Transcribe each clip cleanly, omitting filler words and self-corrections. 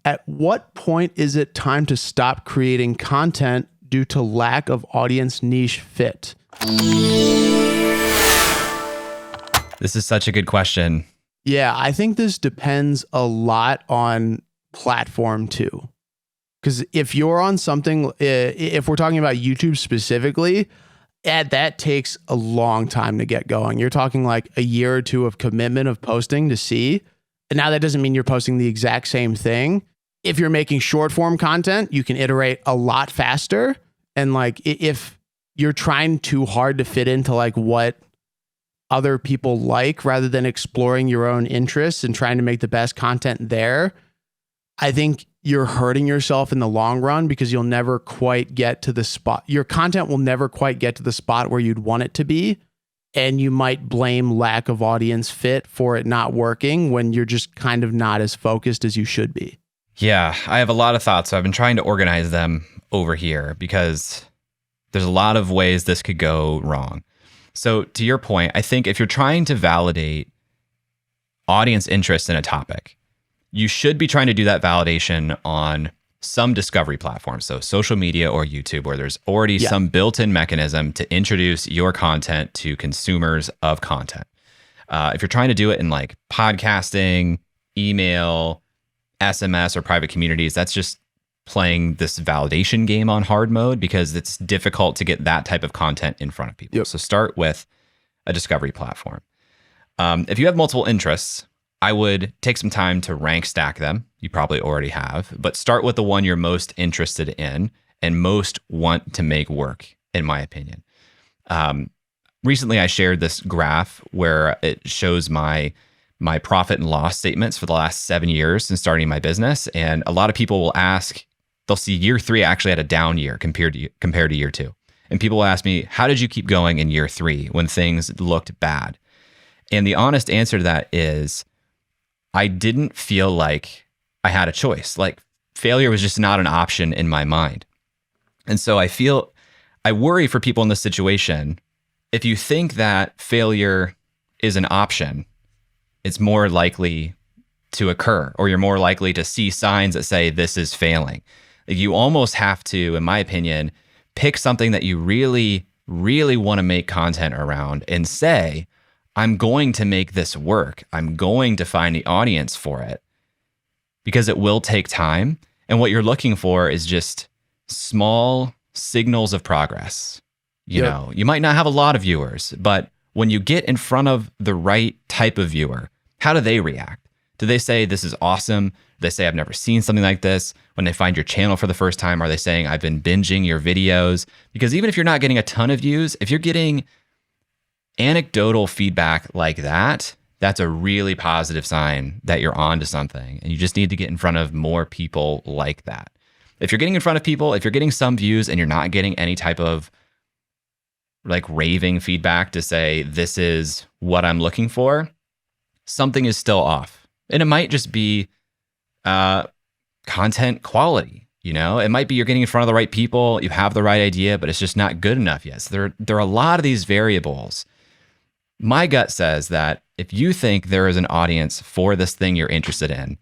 At what point is it time to stop creating content due to lack of audience niche fit? This is such a good question. Yeah, I think this depends a lot on platform too. Because if you're on something, if we're talking about YouTube specifically, that takes a long time to get going. You're talking like a year or two of commitment of posting to see. And now that doesn't mean you're posting the exact same thing. If you're making short form content, you can iterate a lot faster. And like if you're trying too hard to fit into like what other people like rather than exploring your own interests and trying to make the best content there, I think you're hurting yourself in the long run because you'll never quite get to the spot. Your content will never quite get to the spot where you'd want it to be. And you might blame lack of audience fit for it not working when you're just kind of not as focused as you should be. Yeah, I have a lot of thoughts. So I've been trying to organize them over here because there's a lot of ways this could go wrong. So to your point, I think if you're trying to validate audience interest in a topic, you should be trying to do that validation on some discovery platform. So social media or YouTube, where there's already some built-in mechanism to introduce your content to consumers of content. If you're trying to do it in like podcasting, email, SMS, or private communities, that's just playing this validation game on hard mode because it's difficult to get that type of content in front of people. Yep. So start with a discovery platform. If you have multiple interests, I would take some time to rank stack them. You probably already have, but start with the one you're most interested in and most want to make work, in my opinion. Recently, I shared this graph where it shows my profit and loss statements for the last 7 years since starting my business. And a lot of people will ask, they'll see year 3 actually had a down year compared to year 2. And people will ask me, how did you keep going in year 3 when things looked bad? And the honest answer to that is, I didn't feel like I had a choice. Like failure was just not an option in my mind. And so I worry for people in this situation. If you think that failure is an option, it's more likely to occur, or you're more likely to see signs that say this is failing. Like you almost have to, in my opinion, pick something that you really, really want to make content around and say, I'm going to make this work. I'm going to find the audience for it, because it will take time. And what you're looking for is just small signals of progress. You know, you might not have a lot of viewers, but when you get in front of the right type of viewer, how do they react? Do they say, this is awesome? Do they say, I've never seen something like this? When they find your channel for the first time, are they saying, I've been binging your videos? Because even if you're not getting a ton of views, if you're getting anecdotal feedback like that, that's a really positive sign that you're on to something. And you just need to get in front of more people like that. If you're getting in front of people, if you're getting some views and you're not getting any type of like raving feedback to say, this is what I'm looking for, something is still off. And it might just be content quality. You know, it might be you're getting in front of the right people, you have the right idea, but it's just not good enough yet. So there are a lot of these variables. My gut says that if you think there is an audience for this thing you're interested in,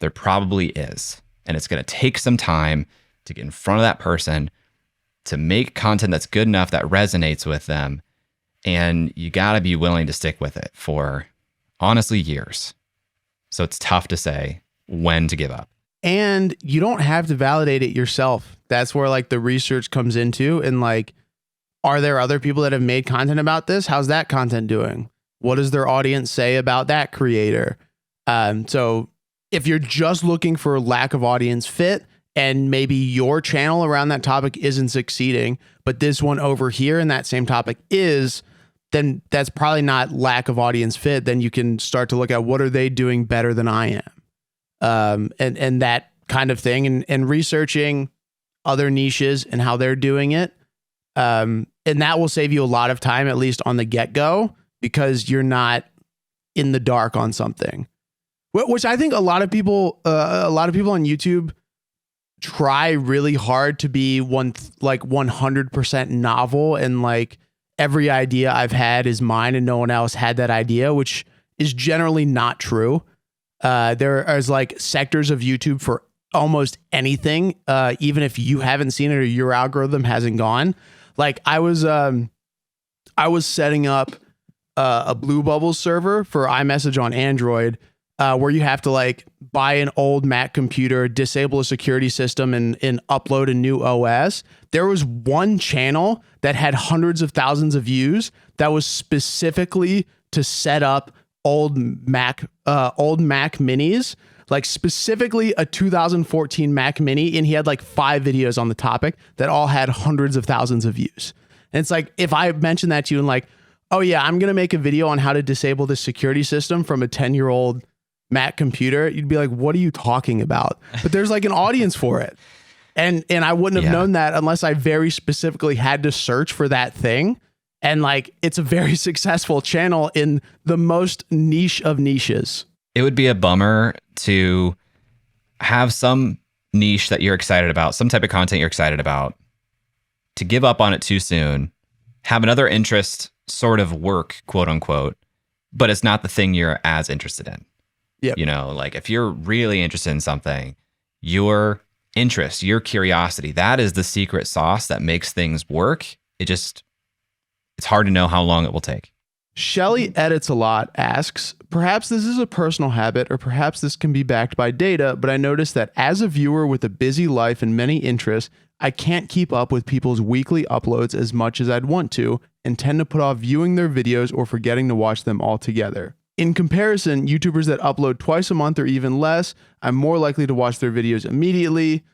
there probably is. And it's going to take some time to get in front of that person, to make content that's good enough that resonates with them. And you got to be willing to stick with it for honestly years. So it's tough to say when to give up. And you don't have to validate it yourself. That's where like the research comes into, and like, are there other people that have made content about this? How's that content doing? What does their audience say about that creator? So if you're just looking for lack of audience fit and maybe your channel around that topic isn't succeeding, but this one over here in that same topic is, then that's probably not lack of audience fit. Then you can start to look at what are they doing better than I am? And that kind of thing, and researching other niches and how they're doing it. And that will save you a lot of time, at least on the get-go, because you're not in the dark on something, which I think a lot of people on YouTube try really hard to be 100% novel, and like every idea I've had is mine and no one else had that idea, which is generally not true. There is like sectors of YouTube for almost anything, even if you haven't seen it or your algorithm hasn't gone. Like I was setting up a Blue Bubble server for iMessage on Android, where you have to like buy an old Mac computer, disable a security system, and upload a new OS. There was one channel that had hundreds of thousands of views that was specifically to set up old Mac Minis, like specifically a 2014 Mac Mini, and he had like 5 videos on the topic that all had hundreds of thousands of views. And it's like, if I mention that to you and like, oh yeah, I'm going to make a video on how to disable this security system from a 10-year-old Mac computer, you'd be like, what are you talking about? But there's like an audience for it. And I wouldn't have known that unless I very specifically had to search for that thing. And like, it's a very successful channel in the most niche of niches. It would be a bummer to have some niche that you're excited about, some type of content you're excited about, to give up on it too soon, have another interest sort of work, quote unquote, but it's not the thing you're as interested in. Yep. You know, like if you're really interested in something, your interest, your curiosity, that is the secret sauce that makes things work. It's hard to know how long it will take. Shelly Edits a Lot asks, perhaps this is a personal habit or perhaps this can be backed by data, but I noticed that as a viewer with a busy life and many interests, I can't keep up with people's weekly uploads as much as I'd want to and tend to put off viewing their videos or forgetting to watch them altogether. In comparison, YouTubers that upload twice a month or even less, I'm more likely to watch their videos immediately.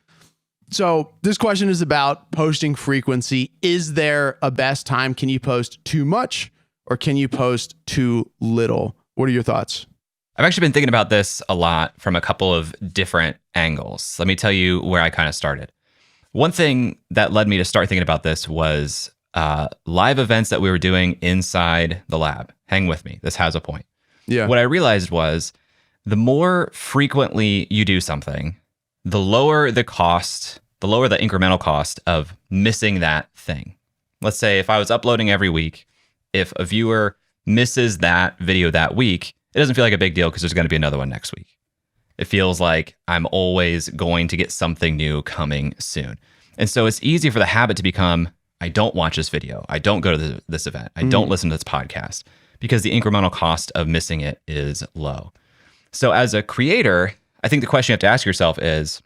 So this question is about posting frequency. Is there a best time? Can you post too much or can you post too little? What are your thoughts? I've actually been thinking about this a lot from a couple of different angles. Let me tell you where I kind of started. One thing that led me to start thinking about this was live events that we were doing inside the lab. Hang with me. This has a point. Yeah. What I realized was the more frequently you do something, the lower the cost, the lower the incremental cost of missing that thing. Let's say if I was uploading every week, if a viewer misses that video that week, it doesn't feel like a big deal because there's going to be another one next week. It feels like I'm always going to get something new coming soon. And so it's easy for the habit to become, I don't watch this video. I don't go to this event. I don't listen to this podcast because the incremental cost of missing it is low. So as a creator, I think the question you have to ask yourself is,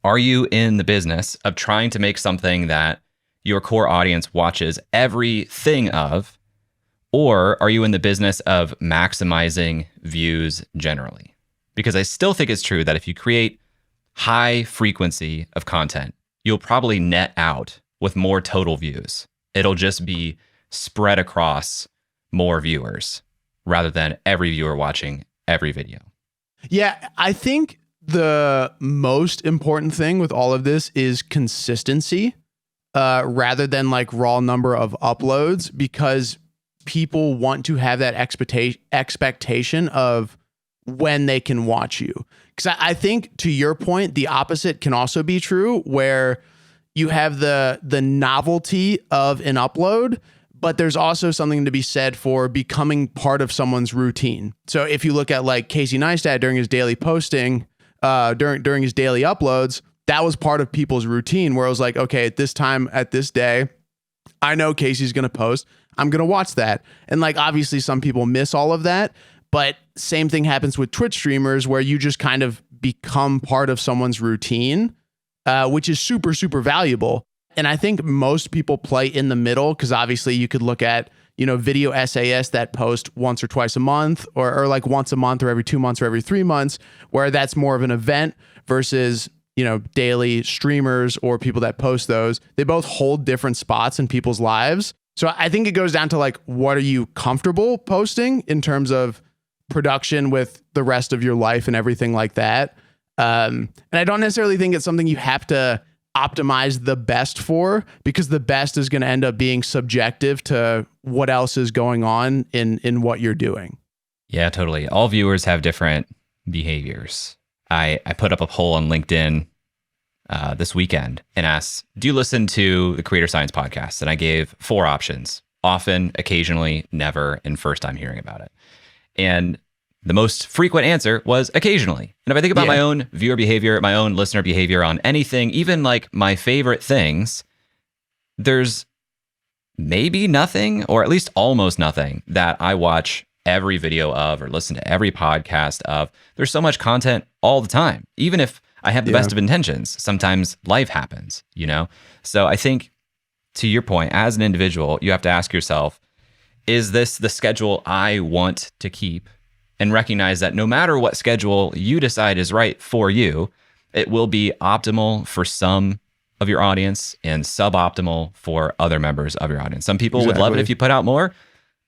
are you in the business of trying to make something that your core audience watches everything of, or are you in the business of maximizing views generally? Because I still think it's true that if you create high frequency of content, you'll probably net out with more total views. It'll just be spread across more viewers rather than every viewer watching every video. Yeah, I think the most important thing with all of this is consistency, rather than like raw number of uploads, because people want to have that expectation of when they can watch you. Because I think, to your point, the opposite can also be true, where you have the novelty of an upload, but there's also something to be said for becoming part of someone's routine. So if you look at like Casey Neistat during his daily posting, during his daily uploads, that was part of people's routine, where it was like, okay, at this time, at this day, I know Casey's going to post. I'm going to watch that. And like, obviously some people miss all of that, but same thing happens with Twitch streamers, where you just kind of become part of someone's routine, which is super, super valuable. And I think most people play in the middle, because obviously you could look at, video essayists that post once or twice a month, or like once a month or every 2 months or every 3 months, where that's more of an event versus, daily streamers or people that post those. They both hold different spots in people's lives. So I think it goes down to like, what are you comfortable posting in terms of production with the rest of your life and everything like that. And I don't necessarily think it's something you have to optimize the best for, because the best is going to end up being subjective to what else is going on in what you're doing. Yeah, totally. All viewers have different behaviors. I put up a poll on LinkedIn this weekend and asked, do you listen to the Creator Science podcast? And I gave 4 options: often, occasionally, never, and first time hearing about it. And The most frequent answer was occasionally. And if I think about my own viewer behavior, my own listener behavior on anything, even like my favorite things, there's maybe nothing, or at least almost nothing, that I watch every video of or listen to every podcast of. There's so much content all the time. Even if I have the best of intentions, sometimes life happens, So I think, to your point, as an individual, you have to ask yourself, is this the schedule I want to keep? And recognize that no matter what schedule you decide is right for you, it will be optimal for some of your audience and suboptimal for other members of your audience. Some people would love it if you put out more.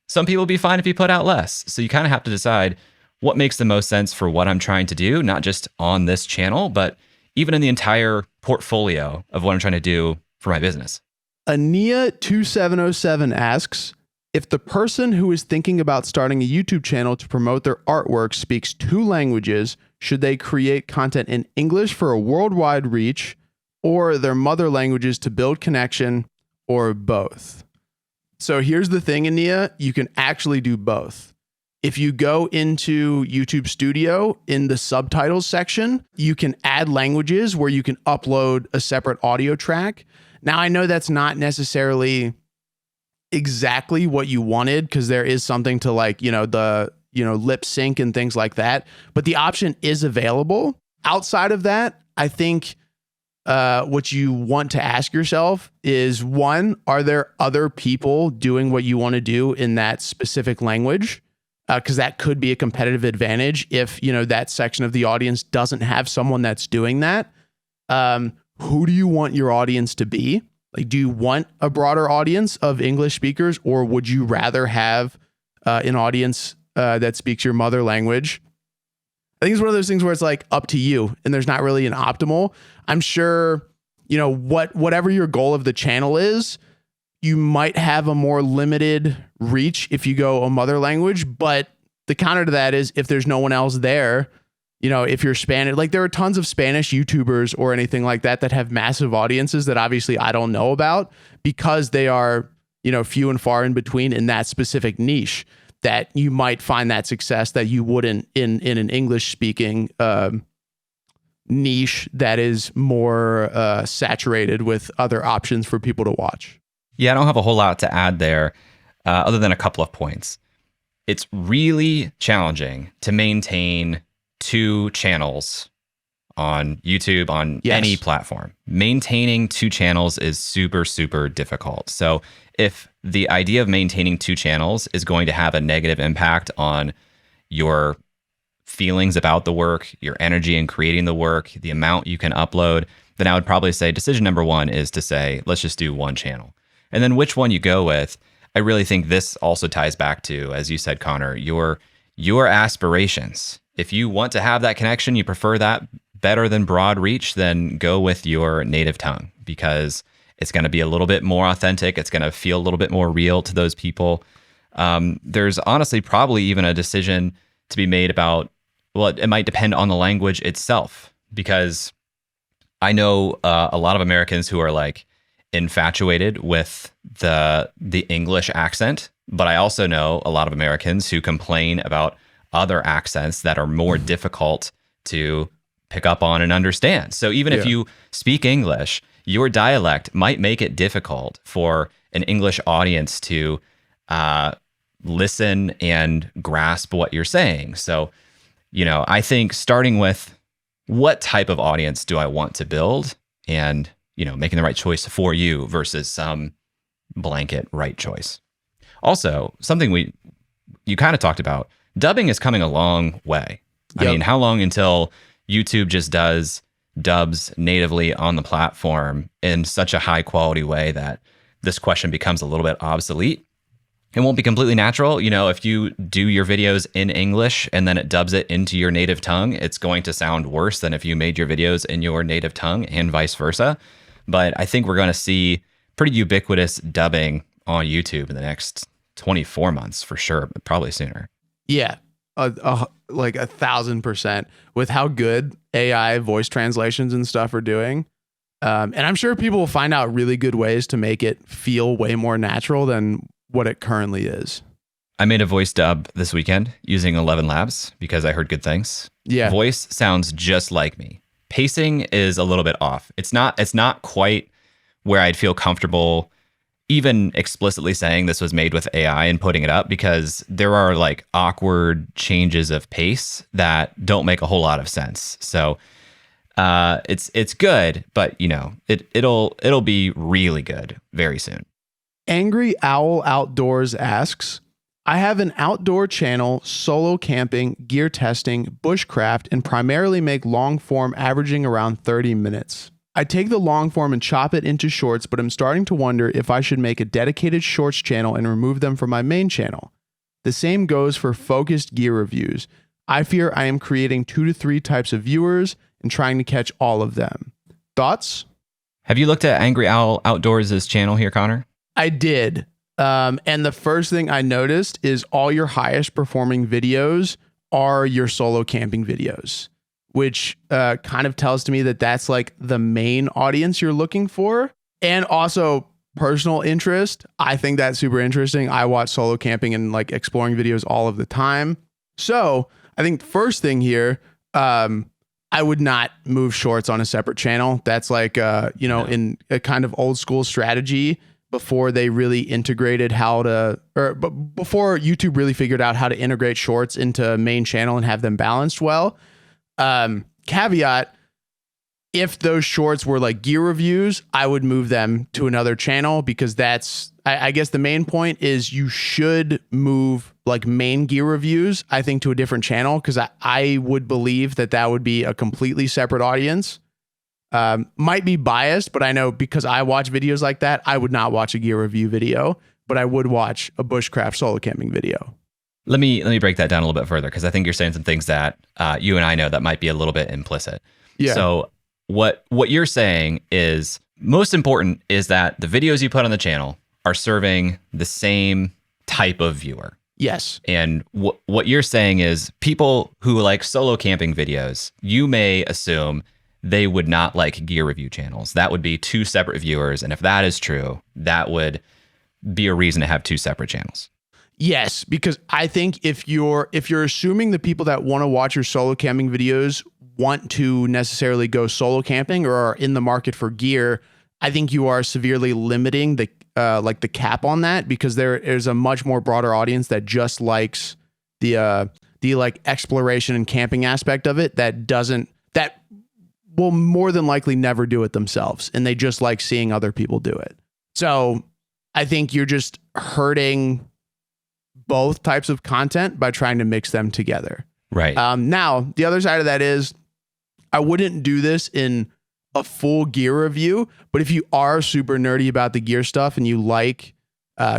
Some people would be fine if you put out less. So you kind of have to decide what makes the most sense for what I'm trying to do, not just on this channel, but even in the entire portfolio of what I'm trying to do for my business. Ania2707 asks, if the person who is thinking about starting a YouTube channel to promote their artwork speaks 2 languages, should they create content in English for a worldwide reach, or their mother languages to build connection, or both? So here's the thing, Ania, you can actually do both. If you go into YouTube Studio in the subtitles section, you can add languages where you can upload a separate audio track. Now, I know that's not necessarily exactly what you wanted, because there is something to lip sync and things like that, but the option is available. Outside of that, I think what you want to ask yourself is, one, are there other people doing what you want to do in that specific language? Because that could be a competitive advantage if that section of the audience doesn't have someone that's doing that. Who do you want your audience to be? Like, do you want a broader audience of English speakers, or would you rather have an audience that speaks your mother language? I think it's one of those things where it's like up to you, and there's not really an optimal. I'm sure, whatever your goal of the channel is, you might have a more limited reach if you go a mother language. But the counter to that is, if there's no one else there, if you're Spanish, like there are tons of Spanish YouTubers or anything like that that have massive audiences that obviously I don't know about, because they are, few and far in between in that specific niche, that you might find that success that you wouldn't in an English speaking niche that is more saturated with other options for people to watch. Yeah, I don't have a whole lot to add there other than a couple of points. It's really challenging to maintain 2 channels on YouTube, on any platform. Maintaining 2 channels is super, super difficult. So if the idea of maintaining 2 channels is going to have a negative impact on your feelings about the work, your energy in creating the work, the amount you can upload, then I would probably say decision number 1 is to say, let's just do 1 channel. And then which one you go with, I really think this also ties back to, as you said, Connor, your aspirations. If you want to have that connection, you prefer that better than broad reach, then go with your native tongue, because it's going to be a little bit more authentic. It's going to feel a little bit more real to those people. There's honestly probably even a decision to be made about, well, it might depend on the language itself, because I know a lot of Americans who are like infatuated with the English accent, but I also know a lot of Americans who complain about other accents that are more difficult to pick up on and understand. So even if you speak English, your dialect might make it difficult for an English audience to listen and grasp what you're saying. So, I think starting with what type of audience do I want to build, and, making the right choice for you versus some blanket right choice. Also, something you kind of talked about, dubbing is coming a long way. I mean, how long until YouTube just does dubs natively on the platform in such a high quality way that this question becomes a little bit obsolete? It won't be completely natural. If you do your videos in English and then it dubs it into your native tongue, it's going to sound worse than if you made your videos in your native tongue, and vice versa. But I think we're going to see pretty ubiquitous dubbing on YouTube in the next 24 months for sure, but probably sooner. Yeah, like 1,000% with how good AI voice translations and stuff are doing. And I'm sure people will find out really good ways to make it feel way more natural than what it currently is. I made a voice dub this weekend using 11 Labs because I heard good things. Yeah. Voice sounds just like me. Pacing is a little bit off. It's not quite where I'd feel comfortable even explicitly saying this was made with AI and putting it up, because there are like awkward changes of pace that don't make a whole lot of sense. So it's good, but you know, it'll be really good very soon. Angry Owl Outdoors asks, I have an outdoor channel, solo camping, gear testing, bushcraft, and primarily make long form averaging around 30 minutes. I take the long form and chop it into shorts, but I'm starting to wonder if I should make a dedicated shorts channel and remove them from my main channel. The same goes for focused gear reviews. I fear I am creating 2 to 3 types of viewers and trying to catch all of them. Thoughts? Have you looked at Angry Owl Outdoors' channel here, Connor? I did. And the first thing I noticed is all your highest performing videos are your solo camping videos, which kind of tells to me that that's like the main audience you're looking for. And also personal interest. I think that's super interesting. I watch solo camping and like exploring videos all of the time. So I think the first thing here, I would not move shorts on a separate channel. That's like, in a kind of old school strategy before they really integrated before YouTube really figured out how to integrate shorts into main channel and have them balanced well. Caveat, if those shorts were like gear reviews, I would move them to another channel, because I guess the main point is you should move like main gear reviews, I think, to a different channel, because I would believe that would be a completely separate audience. Might be biased, but I know because I watch videos like that, I would not watch a gear review video, but I would watch a bushcraft solo camping video. Let me break that down a little bit further, because I think you're saying some things that you and I know that might be a little bit implicit. Yeah. So what you're saying is most important is that the videos you put on the channel are serving the same type of viewer. Yes. And what you're saying is people who like solo camping videos, you may assume they would not like gear review channels. That would be 2 separate viewers. And if that is true, that would be a reason to have 2 separate channels. Yes, because I think if you're assuming the people that want to watch your solo camping videos want to necessarily go solo camping or are in the market for gear, I think you are severely limiting the cap on that, because there is a much more broader audience that just likes the like exploration and camping aspect of it, that will more than likely never do it themselves, and they just like seeing other people do it. So I think you're just hurting both types of content by trying to mix them together. Right. Now, the other side of that is I wouldn't do this in a full gear review, but if you are super nerdy about the gear stuff and you like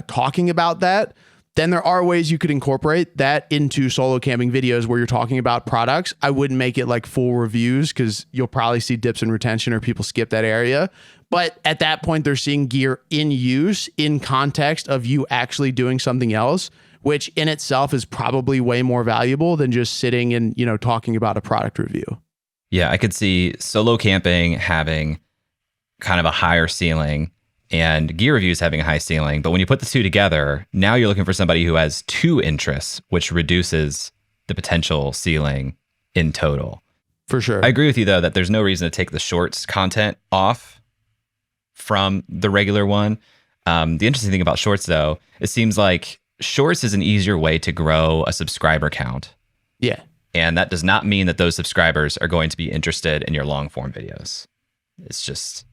talking about that, then there are ways you could incorporate that into solo camping videos where you're talking about products. I wouldn't make it like full reviews, because you'll probably see dips in retention or people skip that area. But at that point, they're seeing gear in use in context of you actually doing something else, which in itself is probably way more valuable than just sitting and, talking about a product review. Yeah, I could see solo camping having kind of a higher ceiling and gear reviews having a high ceiling. But when you put the 2 together, now you're looking for somebody who has 2 interests, which reduces the potential ceiling in total. For sure. I agree with you, though, that there's no reason to take the shorts content off from the regular one. The interesting thing about shorts, though, it seems like shorts is an easier way to grow a subscriber count. Yeah. And that does not mean that those subscribers are going to be interested in your long form videos. It's just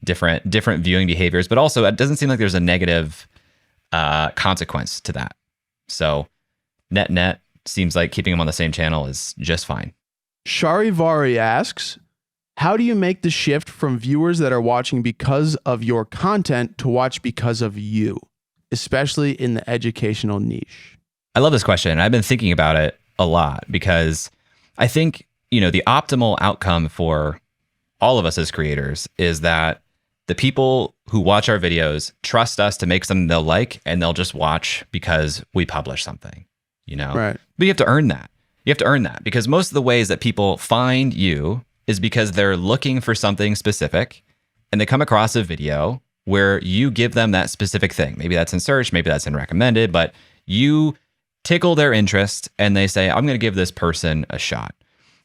different viewing behaviors, but also it doesn't seem like there's a negative consequence to that. So net seems like keeping them on the same channel is just fine. Sharivari asks, how do you make the shift from viewers that are watching because of your content to watch because of you, especially in the educational niche? I love this question. I've been thinking about it a lot, because I think, the optimal outcome for all of us as creators is that the people who watch our videos trust us to make something they'll like, and they'll just watch because we publish something, Right. But you have to earn that. You have to earn that, because most of the ways that people find you is because they're looking for something specific and they come across a video where you give them that specific thing. Maybe that's in search, maybe that's in recommended, but you tickle their interest and they say, I'm going to give this person a shot.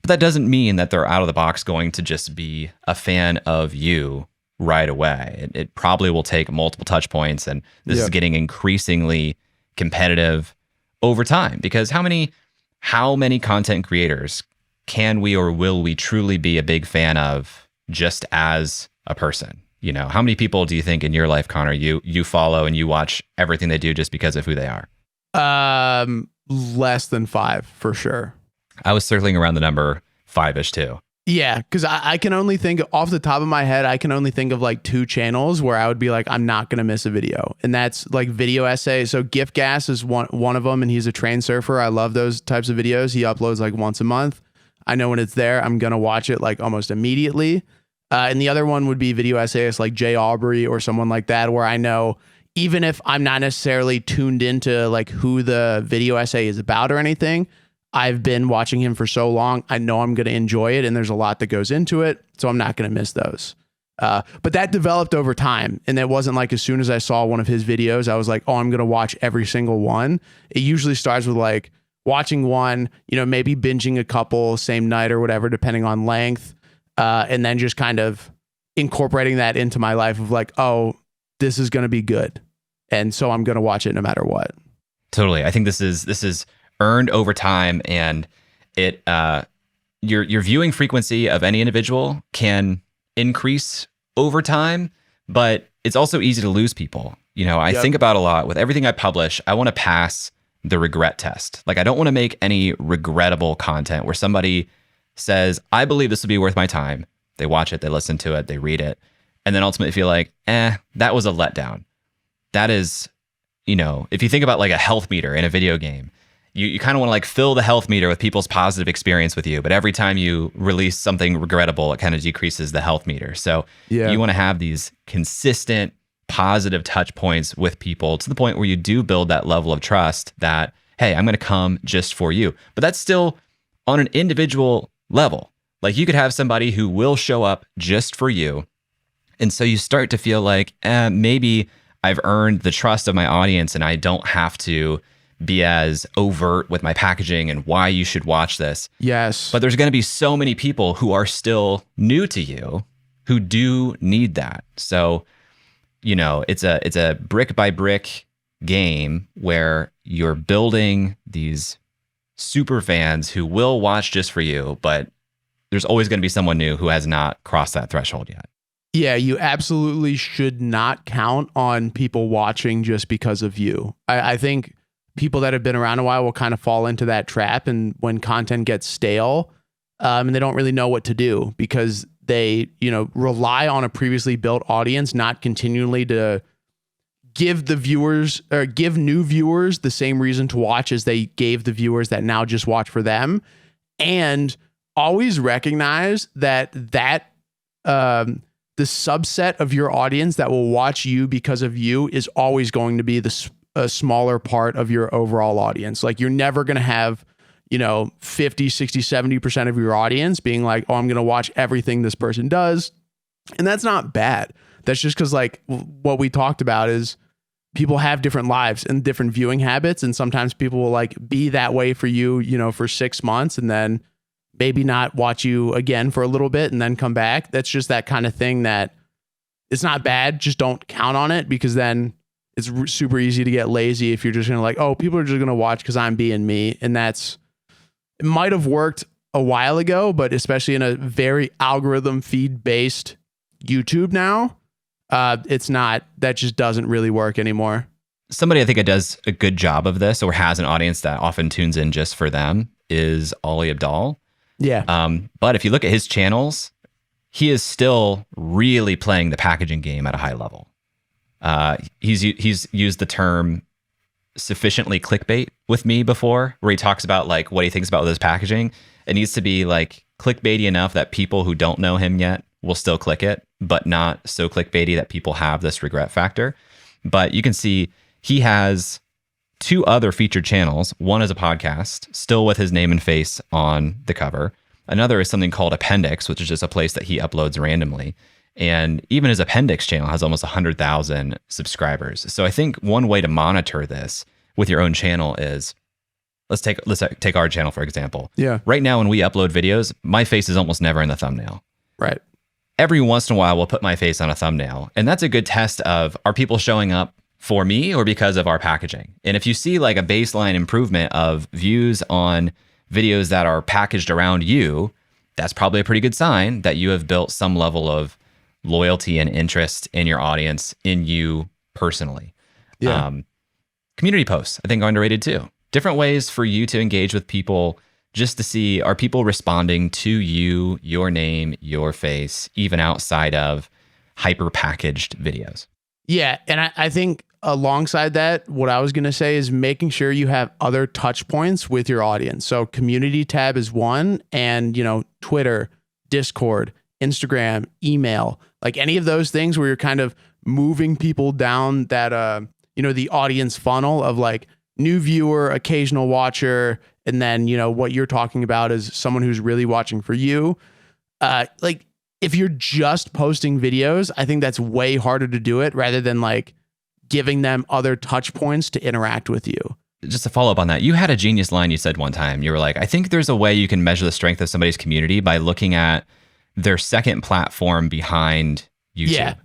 But that doesn't mean that they're out of the box going to just be a fan of you right away. It probably will take multiple touch points, and this is getting increasingly competitive over time, because how many content creators can we or will we truly be a big fan of just as a person? You know, how many people do you think in your life, Connor, you follow and you watch everything they do just because of who they are? Less than 5 for sure. I was circling around the number 5-ish too. Yeah, because I can only think off the top of my head, I can only think of like 2 channels where I would be like, I'm not going to miss a video. And that's like video essays. So Gift Gas is one of them, and he's a train surfer. I love those types of videos. He uploads like once a month. I know when it's there, I'm going to watch it like almost immediately. And the other one would be video essayists like Jay Aubrey or someone like that, where I know even if I'm not necessarily tuned into like who the video essay is about or anything, I've been watching him for so long, I know I'm going to enjoy it, and there's a lot that goes into it, so I'm not going to miss those. But that developed over time, and it wasn't like as soon as I saw one of his videos, I was like, oh, I'm going to watch every single one. It usually starts with like watching one, you know, maybe binging a couple same night or whatever, depending on length, and then just kind of incorporating that into my life of like, oh, this is going to be good, and so I'm going to watch it no matter what. Totally. I think this is earned over time, and it your viewing frequency of any individual can increase over time, but it's also easy to lose people. You know, I think about a lot with everything I publish, I want to pass the regret test. Like, I don't want to make any regrettable content where somebody says, I believe this would be worth my time. They watch it, they listen to it, they read it, and then ultimately feel like, that was a letdown. That is, you know, if you think about like a health meter in a video game, you kind of want to like fill the health meter with people's positive experience with you. But every time you release something regrettable, it kind of decreases the health meter. So you want to have these consistent positive touch points with people to the point where you do build that level of trust that, hey, I'm going to come just for you. But that's still on an individual level. Like, you could have somebody who will show up just for you. And so you start to feel like, maybe I've earned the trust of my audience and I don't have to be as overt with my packaging and why you should watch this. Yes. But there's going to be so many people who are still new to you who do need that. So, you know, it's a brick by brick game where you're building these super fans who will watch just for you, but there's always going to be someone new who has not crossed that threshold yet. Yeah, you absolutely should not count on people watching just because of you. I think people that have been around a while will kind of fall into that trap, and when content gets stale, and they don't really know what to do because they, you know, rely on a previously built audience, not continually to give the viewers or give new viewers the same reason to watch as they gave the viewers that now just watch for them. And always recognize that the subset of your audience that will watch you because of you is always going to be a smaller part of your overall audience. Like, you're never going to have, you know, 50, 60, 70% of your audience being like, oh, I'm going to watch everything this person does. And that's not bad. That's just because, like, what we talked about is people have different lives and different viewing habits. And sometimes people will like be that way for you, you know, for 6 months and then maybe not watch you again for a little bit and then come back. That's just that kind of thing that it's not bad. Just don't count on it, because then it's super easy to get lazy if you're just going to like, oh, people are just going to watch because I'm being me. And it might have worked a while ago, but especially in a very algorithm feed based YouTube now, that just doesn't really work anymore. Somebody I think that does a good job of this, or has an audience that often tunes in just for them, is Ollie Abdal. Yeah. But if you look at his channels, he is still really playing the packaging game at a high level. He's used the term sufficiently clickbait with me before, where he talks about like what he thinks about with his packaging. It needs to be like clickbaity enough that people who don't know him yet will still click it, but not so clickbaity that people have this regret factor. But you can see he has 2 other featured channels. One is a podcast, still with his name and face on the cover. Another is something called Appendix, which is just a place that he uploads randomly. And even his Appendix channel has almost 100,000 subscribers. So I think one way to monitor this with your own channel is Let's take our channel for example. Yeah. Right now, when we upload videos, my face is almost never in the thumbnail. Right. Every once in a while, we'll put my face on a thumbnail, and that's a good test of, are people showing up for me or because of our packaging? And if you see like a baseline improvement of views on videos that are packaged around you, that's probably a pretty good sign that you have built some level of loyalty and interest in your audience, in you personally. Yeah. Community posts, I think, are underrated too. Different ways for you to engage with people, just to see, are people responding to you, your name, your face, even outside of hyper packaged videos. Yeah. And I think alongside that, what I was going to say is making sure you have other touch points with your audience. So community tab is one, and, Twitter, Discord, Instagram, email, like any of those things where you're kind of moving people down that, the audience funnel of like new viewer, occasional watcher. And then, what you're talking about is someone who's really watching for you. Like if you're just posting videos, I think that's way harder to do it rather than like giving them other touch points to interact with you. Just to follow up on that, you had a genius line you said one time. You were like, I think there's a way you can measure the strength of somebody's community by looking at their second platform behind YouTube.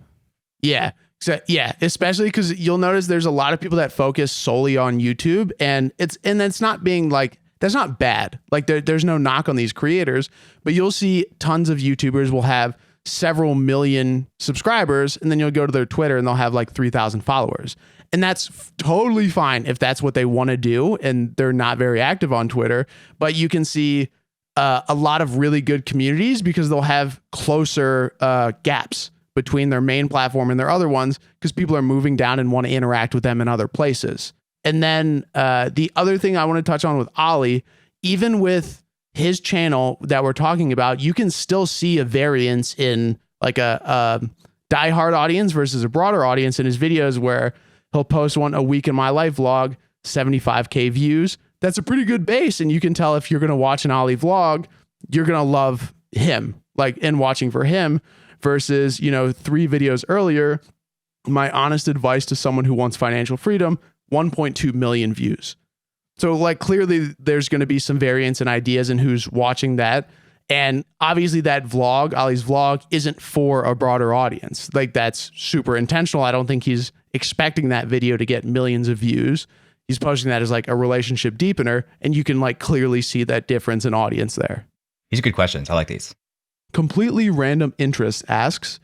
Yeah. So, especially because you'll notice there's a lot of people that focus solely on YouTube, and that's not being like, that's not bad. Like there's no knock on these creators, but you'll see tons of YouTubers will have several million subscribers, and then you'll go to their Twitter and they'll have like 3,000 followers. And that's totally fine if that's what they want to do and they're not very active on Twitter. But you can see a lot of really good communities because they'll have closer gaps between their main platform and their other ones because people are moving down and want to interact with them in other places. And then the other thing I want to touch on with Ollie, even with his channel that we're talking about, you can still see a variance in like a diehard audience versus a broader audience in his videos, where he'll post one a week in my life vlog, 75K views. That's a pretty good base. And you can tell if you're going to watch an Ollie vlog, you're going to love him, like, and watching for him versus, 3 videos earlier, my honest advice to someone who wants financial freedom, 1.2 million views. So like clearly there's going to be some variance in ideas in who's watching that. And obviously that vlog, Ollie's vlog, isn't for a broader audience. Like that's super intentional. I don't think he's expecting that video to get millions of views. He's posting that as like a relationship deepener, and you can like clearly see that difference in audience there. These are good questions. I like these. Completely Random Interest asks,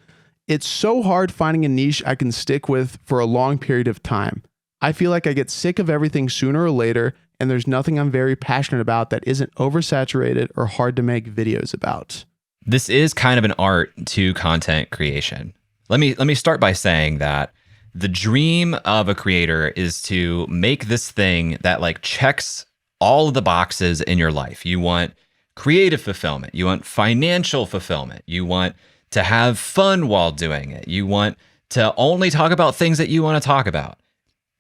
it's so hard finding a niche I can stick with for a long period of time. I feel like I get sick of everything sooner or later, and there's nothing I'm very passionate about that isn't oversaturated or hard to make videos about. This is kind of an art to content creation. Let me start by saying that the dream of a creator is to make this thing that like checks all of the boxes in your life. You want creative fulfillment. You want financial fulfillment. You want to have fun while doing it. You want to only talk about things that you want to talk about.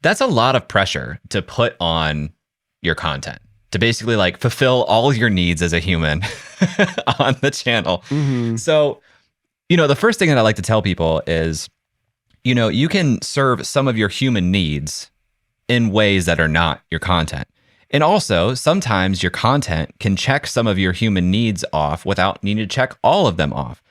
That's a lot of pressure to put on your content, to basically like fulfill all your needs as a human on the channel. Mm-hmm. So, the first thing that I like to tell people is, you can serve some of your human needs in ways that are not your content. And also, sometimes your content can check some of your human needs off without needing to check all of them off.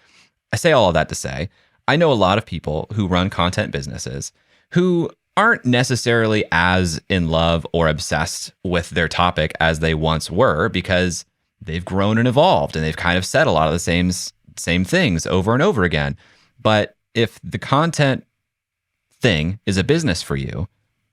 I say all of that to say, I know a lot of people who run content businesses who aren't necessarily as in love or obsessed with their topic as they once were, because they've grown and evolved and they've kind of said a lot of the same things over and over again. But if the content thing is a business for you,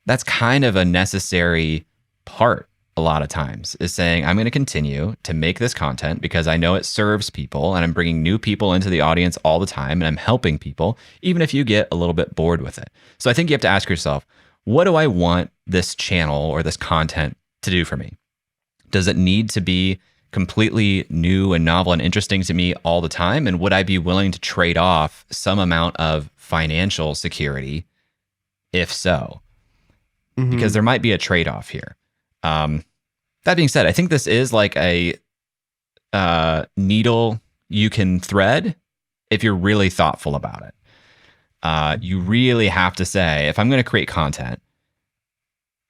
that's kind of a necessary part a lot of times, is saying, I'm going to continue to make this content because I know it serves people and I'm bringing new people into the audience all the time and I'm helping people, even if you get a little bit bored with it. So I think you have to ask yourself, what do I want this channel or this content to do for me? Does it need to be completely new and novel and interesting to me all the time? And would I be willing to trade off some amount of financial security if so? Mm-hmm. Because there might be a trade-off here. That being said, I think this is like a needle you can thread if you're really thoughtful about it. You really have to say, if I'm going to create content,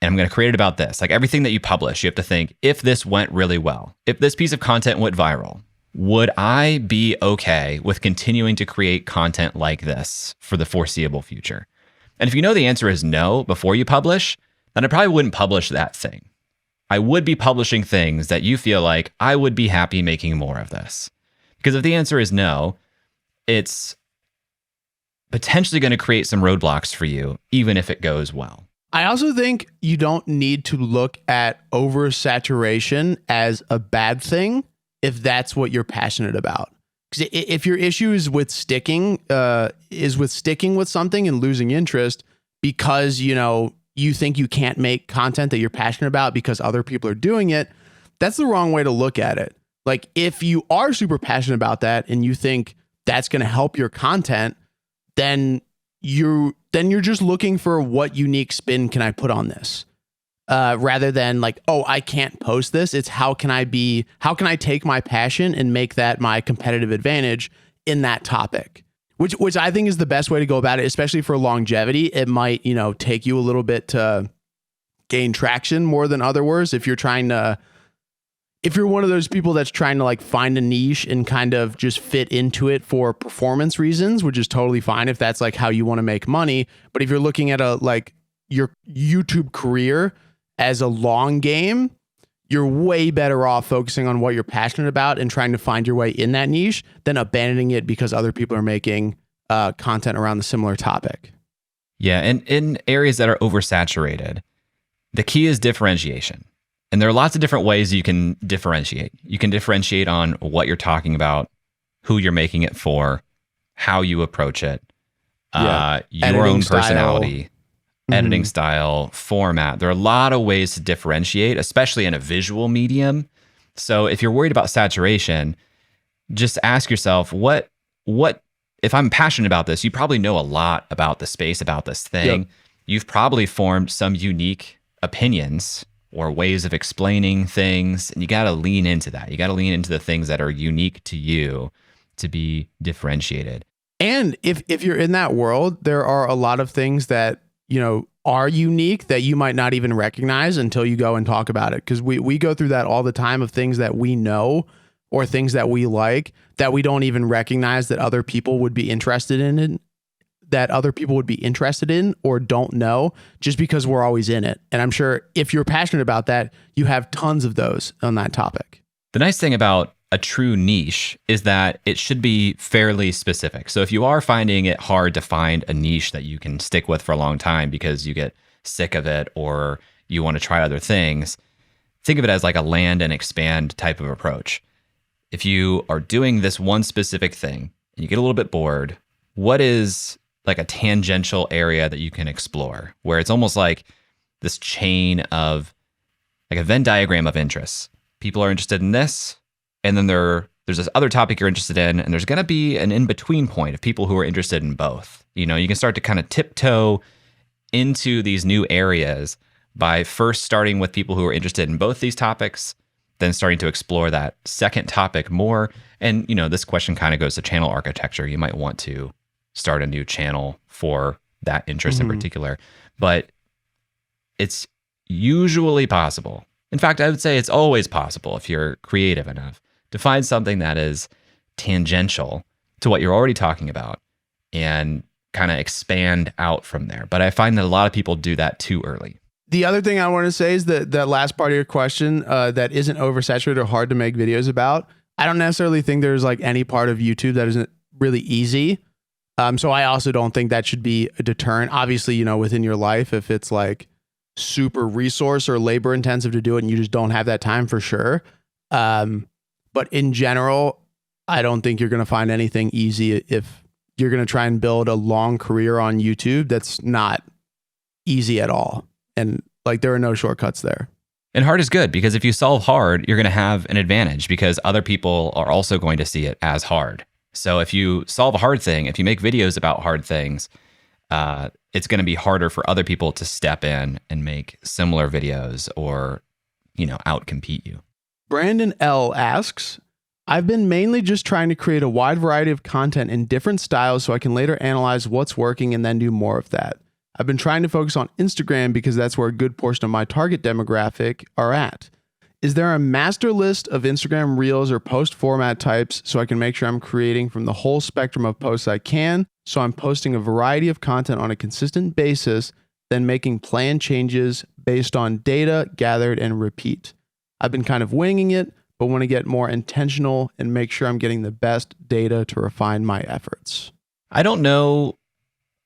and I'm going to create it about this. Like everything that you publish, you have to think, if this went really well, if this piece of content went viral, would I be okay with continuing to create content like this for the foreseeable future? And if you know the answer is no before you publish, then I probably wouldn't publish that thing. I would be publishing things that you feel like I would be happy making more of this. Because if the answer is no, it's potentially going to create some roadblocks for you, even if it goes well. I also think you don't need to look at oversaturation as a bad thing if that's what you're passionate about. Because if your issue is with sticking with something and losing interest because, you think you can't make content that you're passionate about because other people are doing it, that's the wrong way to look at it. Like if you are super passionate about that and you think that's going to help your content, then you're just looking for what unique spin can I put on this, rather than like, oh, I can't post this. It's how can I take my passion and make that my competitive advantage in that topic, which I think is the best way to go about it, especially for longevity. It might, take you a little bit to gain traction more than other words. If you're one of those people that's trying to like find a niche and kind of just fit into it for performance reasons, which is totally fine if that's like how you want to make money. But if you're looking at your YouTube career as a long game, you're way better off focusing on what you're passionate about and trying to find your way in that niche than abandoning it because other people are making content around the similar topic. Yeah. And in areas that are oversaturated, the key is differentiation. And there are lots of different ways you can differentiate. You can differentiate on what you're talking about, who you're making it for, how you approach it, your editing own personality, editing style, format. There are a lot of ways to differentiate, especially in a visual medium. So if you're worried about saturation, just ask yourself, what if I'm passionate about this, you probably know a lot about the space, about this thing. Yep. You've probably formed some unique opinions or ways of explaining things. And you got to lean into that. You got to lean into the things that are unique to you to be differentiated. And if you're in that world, there are a lot of things that, are unique that you might not even recognize until you go and talk about it. Because we go through that all the time of things that we know or things that we like that we don't even recognize that other people would be interested in or don't know just because we're always in it. And I'm sure if you're passionate about that, you have tons of those on that topic. The nice thing about a true niche is that it should be fairly specific. So if you are finding it hard to find a niche that you can stick with for a long time because you get sick of it or you want to try other things, think of it as like a land and expand type of approach. If you are doing this one specific thing and you get a little bit bored, what is like a tangential area that you can explore where it's almost like this chain of like a Venn diagram of interests. People are interested in this, and then there's this other topic you're interested in, and there's going to be an in-between point of people who are interested in both. You can start to kind of tiptoe into these new areas by first starting with people who are interested in both these topics, then starting to explore that second topic more. And, this question kind of goes to channel architecture. You might want to start a new channel for that interest in particular, but it's usually possible. In fact, I would say it's always possible if you're creative enough to find something that is tangential to what you're already talking about and kind of expand out from there. But I find that a lot of people do that too early. The other thing I want to say is that last part of your question that isn't oversaturated or hard to make videos about. I don't necessarily think there's like any part of YouTube that isn't really easy. So I also don't think that should be a deterrent. Obviously, within your life, if it's like super resource or labor intensive to do it and you just don't have that time, for sure. But in general, I don't think you're going to find anything easy if you're going to try and build a long career on YouTube. That's not easy at all. And like, there are no shortcuts there. And hard is good because if you solve hard, you're going to have an advantage because other people are also going to see it as hard. So if you solve a hard thing, if you make videos about hard things, it's going to be harder for other people to step in and make similar videos or, outcompete you. Brandon L asks, I've been mainly just trying to create a wide variety of content in different styles so I can later analyze what's working and then do more of that. I've been trying to focus on Instagram because that's where a good portion of my target demographic are at. Is there a master list of Instagram Reels or post format types so I can make sure I'm creating from the whole spectrum of posts I can, so I'm posting a variety of content on a consistent basis, then making plan changes based on data gathered and repeat? I've been kind of winging it, but want to get more intentional and make sure I'm getting the best data to refine my efforts. I don't know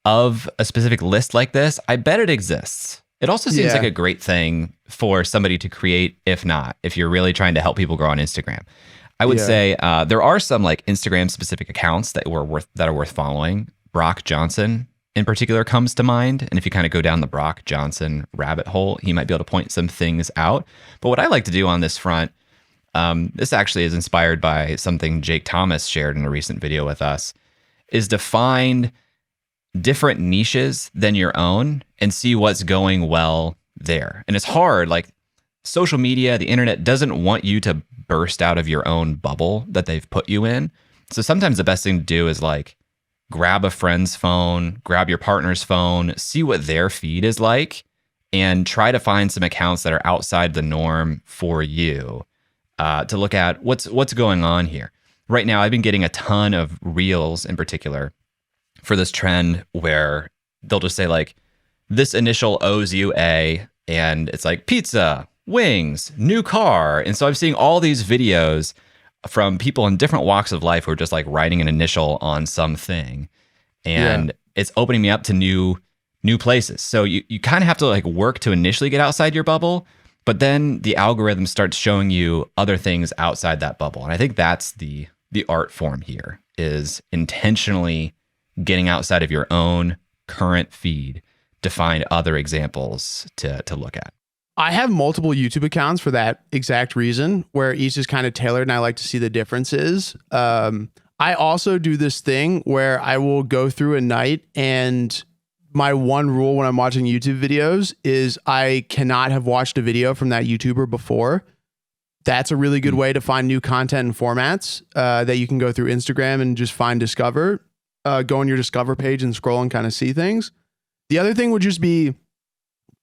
of a specific list like this. I bet it exists. It also seems like a great thing for somebody to create, if you're really trying to help people grow on Instagram. I would say there are some like Instagram specific accounts that are worth following. Brock Johnson in particular comes to mind. And if you kind of go down the Brock Johnson rabbit hole, he might be able to point some things out. But what I like to do on this front, this actually is inspired by something Jake Thomas shared in a recent video with us, is to find different niches than your own and see what's going well there. And it's hard, like social media, the internet doesn't want you to burst out of your own bubble that they've put you in. So sometimes the best thing to do is like grab a friend's phone, grab your partner's phone, see what their feed is like, and try to find some accounts that are outside the norm for you to look at what's going on here. Right now, I've been getting a ton of reels in particular for this trend where they'll just say like, this initial owes you a, and it's like pizza, wings, new car. And so I'm seeing all these videos from people in different walks of life who are just like writing an initial on something. And it's opening me up to new places. So you kind of have to like work to initially get outside your bubble, but then the algorithm starts showing you other things outside that bubble. And I think that's the art form here, is intentionally getting outside of your own current feed to find other examples to look at. I have multiple YouTube accounts for that exact reason, where each is kind of tailored and I like to see the differences. I also do this thing where I will go through a night, and my one rule when I'm watching YouTube videos is I cannot have watched a video from that YouTuber before. That's a really good way to find new content and formats that you can go through Instagram and just discover. Go on your Discover page and scroll and kind of see things. The other thing would just be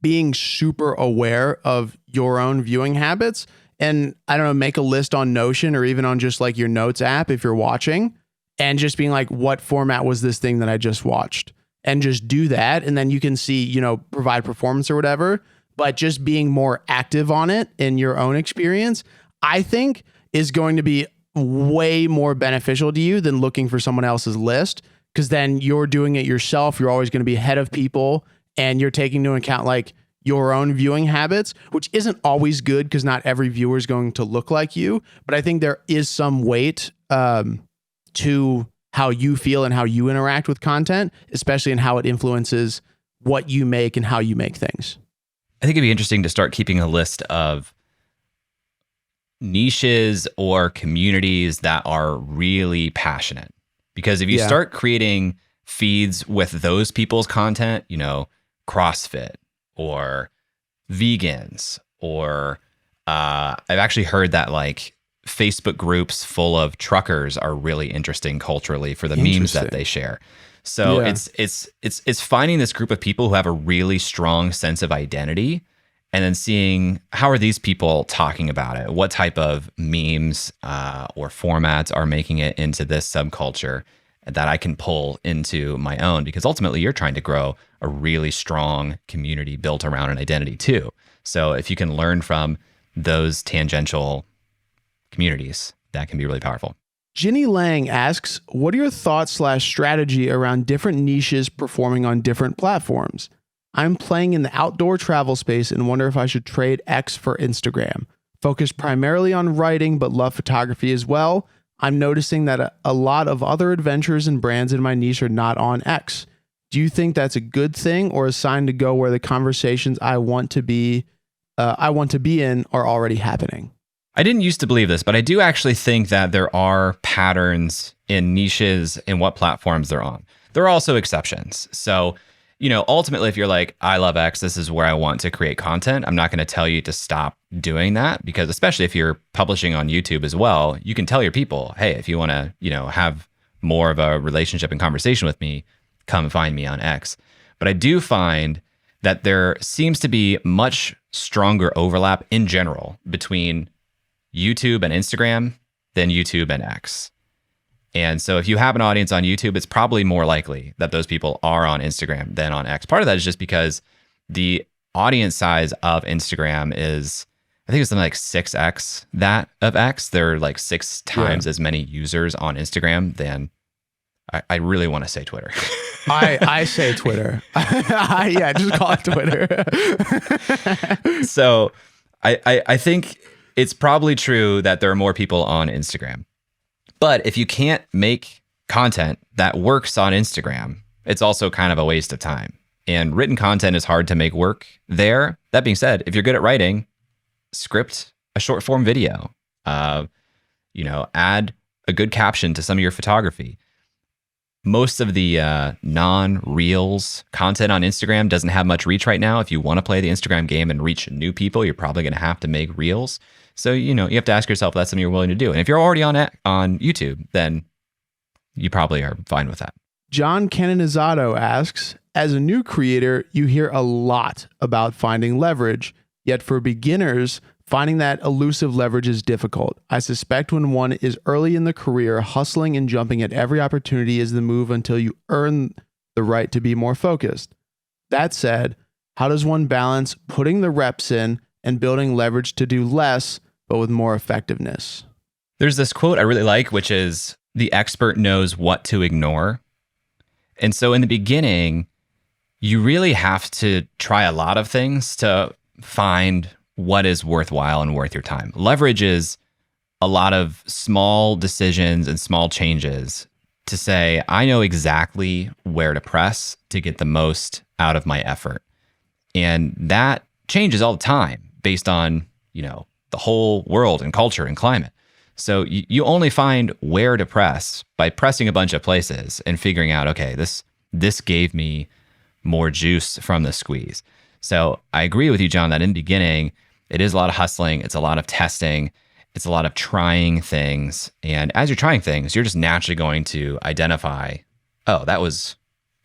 being super aware of your own viewing habits. And I don't know, make a list on Notion or even on just like your notes app if you're watching, and just being like, what format was this thing that I just watched? And just do that. And then you can see, provide performance or whatever. But just being more active on it in your own experience, I think is going to be way more beneficial to you than looking for someone else's list. Because then you're doing it yourself. You're always going to be ahead of people, and you're taking into account like your own viewing habits, which isn't always good because not every viewer is going to look like you. But I think there is some weight to how you feel and how you interact with content, especially in how it influences what you make and how you make things. I think it'd be interesting to start keeping a list of niches or communities that are really passionate. Because if you start creating feeds with those people's content, CrossFit or vegans, or I've actually heard that like Facebook groups full of truckers are really interesting culturally for the memes that they share. So it's finding this group of people who have a really strong sense of identity, and then seeing how are these people talking about it? What type of memes or formats are making it into this subculture that I can pull into my own? Because ultimately you're trying to grow a really strong community built around an identity too. So if you can learn from those tangential communities, that can be really powerful. Ginny Lang asks, what are your thoughts / strategy around different niches performing on different platforms? I'm playing in the outdoor travel space and wonder if I should trade X for Instagram. Focus primarily on writing, but love photography as well. I'm noticing that a lot of other adventures and brands in my niche are not on X. Do you think that's a good thing or a sign to go where the conversations I want to be in are already happening? I didn't used to believe this, but I do actually think that there are patterns in niches and what platforms they're on. There are also exceptions. So, ultimately, if you're like, I love X, this is where I want to create content, I'm not going to tell you to stop doing that, because especially if you're publishing on YouTube as well, you can tell your people, hey, if you want to, have more of a relationship and conversation with me, come find me on X. But I do find that there seems to be much stronger overlap in general between YouTube and Instagram than YouTube and X. And so if you have an audience on YouTube, it's probably more likely that those people are on Instagram than on X. Part of that is just because the audience size of Instagram is, I think it's something like 6x that of X. There are like 6 times as many users on Instagram than, I really want to say Twitter. I say Twitter. Yeah, just call it Twitter. So I think it's probably true that there are more people on Instagram. But if you can't make content that works on Instagram, it's also kind of a waste of time. And written content is hard to make work there. That being said, if you're good at writing, script a short form video, add a good caption to some of your photography. Most of the non-reels content on Instagram doesn't have much reach right now. If you want to play the Instagram game and reach new people, you're probably going to have to make reels. So, you have to ask yourself if that's something you're willing to do. And if you're already on YouTube, then you probably are fine with that. John Canonizato asks, as a new creator, you hear a lot about finding leverage, yet for beginners, finding that elusive leverage is difficult. I suspect when one is early in the career, hustling and jumping at every opportunity is the move until you earn the right to be more focused. That said, how does one balance putting the reps in and building leverage to do less, but with more effectiveness? There's this quote I really like, which is, the expert knows what to ignore. And so in the beginning, you really have to try a lot of things to find what is worthwhile and worth your time. Leverage is a lot of small decisions and small changes to say, I know exactly where to press to get the most out of my effort. And that changes all the time based on, the whole world and culture and climate. So you only find where to press by pressing a bunch of places and figuring out, okay, this gave me more juice from the squeeze. So I agree with you, John, that in the beginning, it is a lot of hustling. It's a lot of testing. It's a lot of trying things. And as you're trying things, you're just naturally going to identify, oh, that was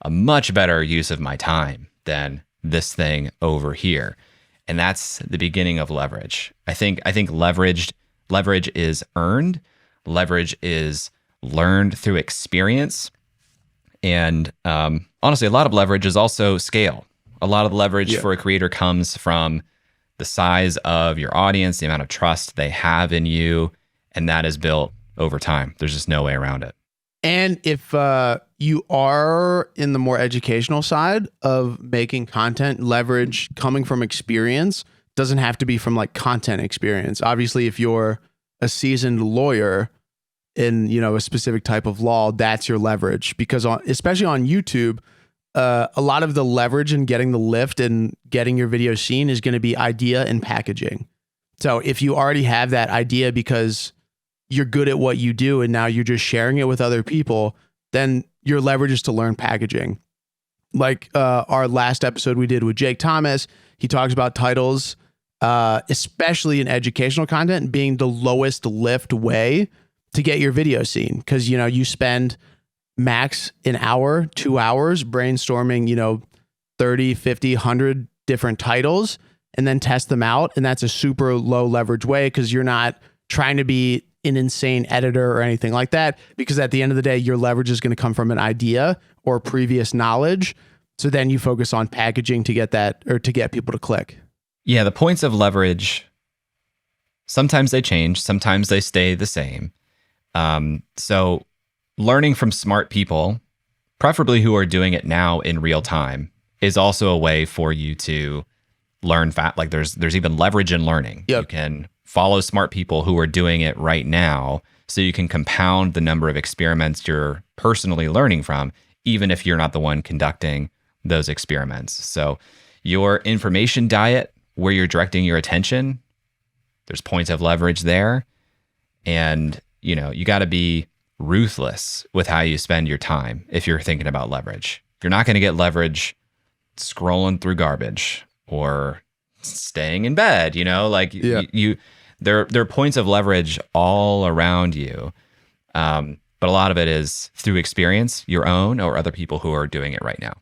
a much better use of my time than this thing over here. And that's the beginning of leverage. I think leverage is earned. Leverage is learned through experience. And honestly, a lot of leverage is also scale. A lot of leverage for a creator comes from the size of your audience, the amount of trust they have in you, and that is built over time. There's just no way around it. And if you are in the more educational side of making content, leverage coming from experience doesn't have to be from like content experience. Obviously, if you're a seasoned lawyer in, a specific type of law, that's your leverage. Because especially on YouTube, a lot of the leverage in getting the lift and getting your video seen is going to be idea and packaging. So if you already have that idea because you're good at what you do and now you're just sharing it with other people, then your leverage is to learn packaging. Like our last episode we did with Jake Thomas, he talks about titles, especially in educational content, being the lowest lift way to get your video seen. Because, you spend max an hour, 2 hours brainstorming, 30, 50, 100 different titles and then test them out. And that's a super low leverage way because you're not trying to be an insane editor or anything like that. Because at the end of the day, your leverage is going to come from an idea or previous knowledge. So then you focus on packaging to get that or to get people to click. Yeah, the points of leverage, sometimes they change, sometimes they stay the same. So learning from smart people, preferably who are doing it now in real time, is also a way for you to learn Like there's even leverage in learning. Yep. You can follow smart people who are doing it right now so you can compound the number of experiments you're personally learning from, even if you're not the one conducting those experiments. So your information diet, where you're directing your attention, there's points of leverage there. And, you got to be ruthless with how you spend your time if you're thinking about leverage. You're not going to get leverage scrolling through garbage or staying in bed, there are points of leverage all around you. But a lot of it is through experience, your own or other people who are doing it right now.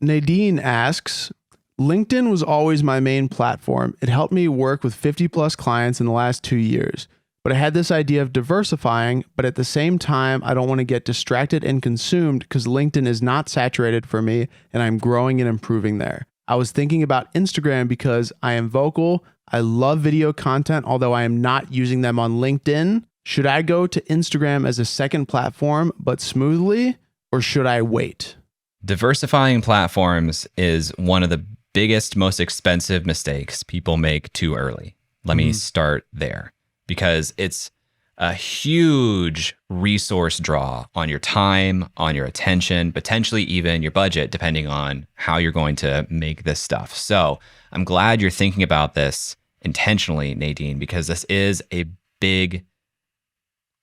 Nadine asks, LinkedIn was always my main platform. It helped me work with 50 plus clients in the last 2 years. But I had this idea of diversifying, but at the same time, I don't want to get distracted and consumed because LinkedIn is not saturated for me and I'm growing and improving there. I was thinking about Instagram because I am vocal. I love video content, although I am not using them on LinkedIn. Should I go to Instagram as a second platform, but smoothly, or should I wait? Diversifying platforms is one of the biggest, most expensive mistakes people make too early. Let me start there because it's a huge resource draw on your time, on your attention, potentially even your budget, depending on how you're going to make this stuff. So I'm glad you're thinking about this intentionally, Nadine, because this is a big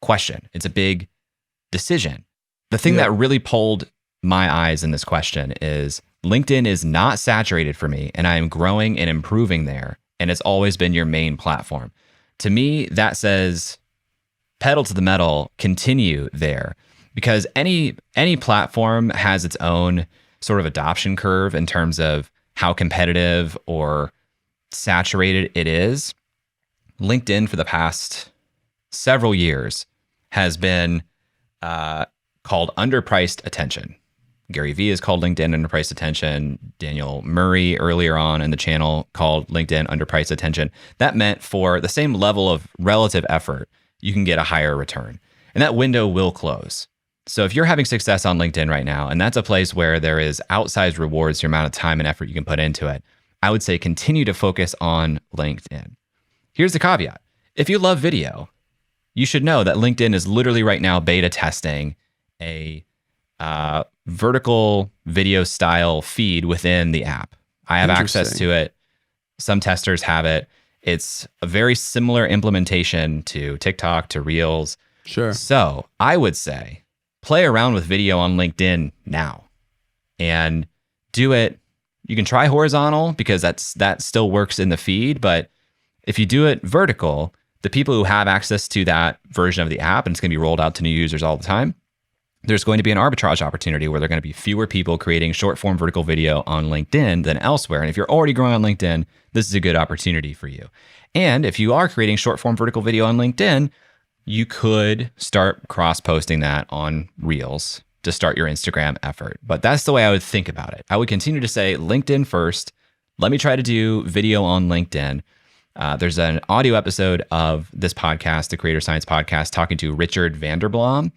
question. It's a big decision. The thing that really pulled my eyes in this question is LinkedIn is not saturated for me and I am growing and improving there. And it's always been your main platform. To me, that says pedal to the metal, continue there, because any platform has its own sort of adoption curve in terms of how competitive or saturated it is. LinkedIn for the past several years has been called underpriced attention. Gary Vee has called LinkedIn underpriced attention. Daniel Murray earlier on in the channel called LinkedIn underpriced attention. That meant for the same level of relative effort, you can get a higher return. And that window will close. So if you're having success on LinkedIn right now, and that's a place where there is outsized rewards for the amount of time and effort you can put into it, I would say continue to focus on LinkedIn. Here's the caveat. If you love video, you should know that LinkedIn is literally right now beta testing a vertical video style feed within the app. I have access to it. Some testers have it. It's a very similar implementation to TikTok, to Reels. Sure. So I would say play around with video on LinkedIn now and do it. You can try horizontal because that still works in the feed. But if you do it vertical, the people who have access to that version of the app, and it's going to be rolled out to new users all the time, there's going to be an arbitrage opportunity where there are going to be fewer people creating short form vertical video on LinkedIn than elsewhere. And if you're already growing on LinkedIn, this is a good opportunity for you. And if you are creating short form vertical video on LinkedIn, you could start cross posting that on Reels to start your Instagram effort. But that's the way I would think about it. I would continue to say LinkedIn first. Let me try to do video on LinkedIn. There's an audio episode of this podcast, the Creator Science Podcast, talking to Richard Vanderblom.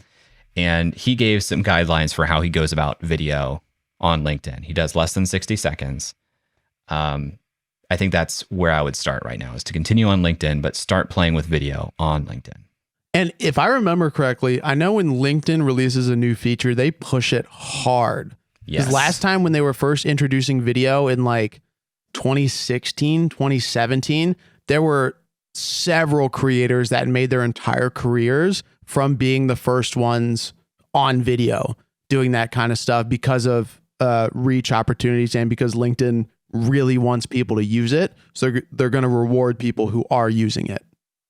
And he gave some guidelines for how he goes about video on LinkedIn. He does less than 60 seconds. I think that's where I would start right now, is to continue on LinkedIn, but start playing with video on LinkedIn. And if I remember correctly, I know when LinkedIn releases a new feature, they push it hard. Yes. Last time when they were first introducing video in like 2016, 2017, there were several creators that made their entire careers from being the first ones on video doing that kind of stuff because of reach opportunities and because LinkedIn really wants people to use it. So they're going to reward people who are using it.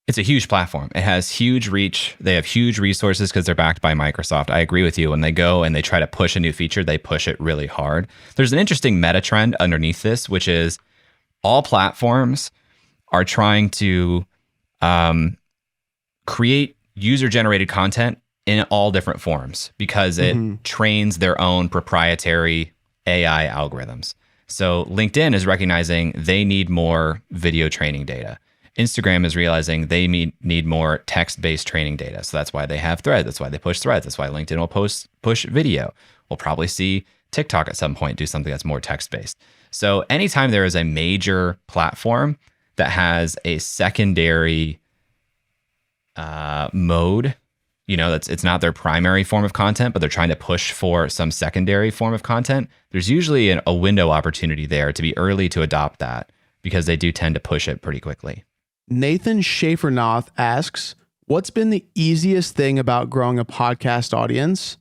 It's a huge platform. It has huge reach. They have huge resources because they're backed by Microsoft. I agree with you. When they go and they try to push a new feature, they push it really hard. There's an interesting meta trend underneath this, which is all platforms are trying to create user-generated content in all different forms because it trains their own proprietary AI algorithms. So LinkedIn is recognizing they need more video training data. Instagram is realizing they need more text-based training data. So that's why they have Threads. That's why they push Threads. That's why LinkedIn will push video. We'll probably see TikTok at some point do something that's more text-based. So anytime there is a major platform that has a secondary mode, it's not their primary form of content, but they're trying to push for some secondary form of content, there's usually a window opportunity there to be early to adopt that because they do tend to push it pretty quickly. Nathan Schaefernoth asks, what's been the easiest thing about growing a podcast audience,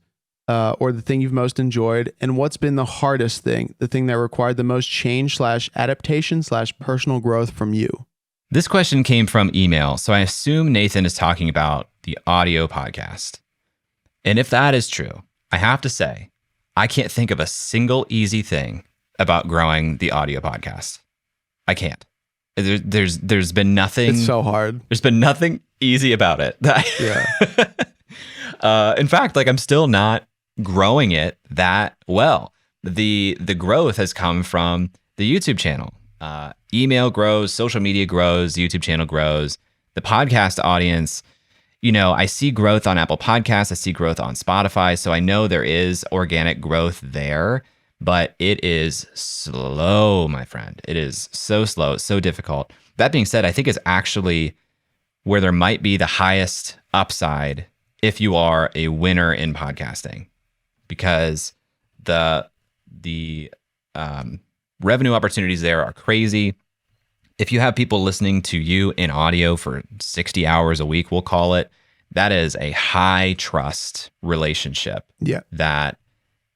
or the thing you've most enjoyed? And what's been the hardest thing, the thing that required the most change / adaptation / personal growth from you? This question came from email, so I assume Nathan is talking about the audio podcast. And if that is true, I have to say, I can't think of a single easy thing about growing the audio podcast. I can't. There's been nothing. It's so hard. There's been nothing easy about it. Yeah. In fact, like I'm still not growing it that well. The growth has come from the YouTube channel. Email grows, social media grows, YouTube channel grows. The podcast audience, I see growth on Apple Podcasts. I see growth on Spotify. So I know there is organic growth there, but it is slow, my friend. It is so slow, so difficult. That being said, I think it's actually where there might be the highest upside if you are a winner in podcasting, because the revenue opportunities there are crazy. If you have people listening to you in audio for 60 hours a week, we'll call it, that is a high trust relationship. Yeah. That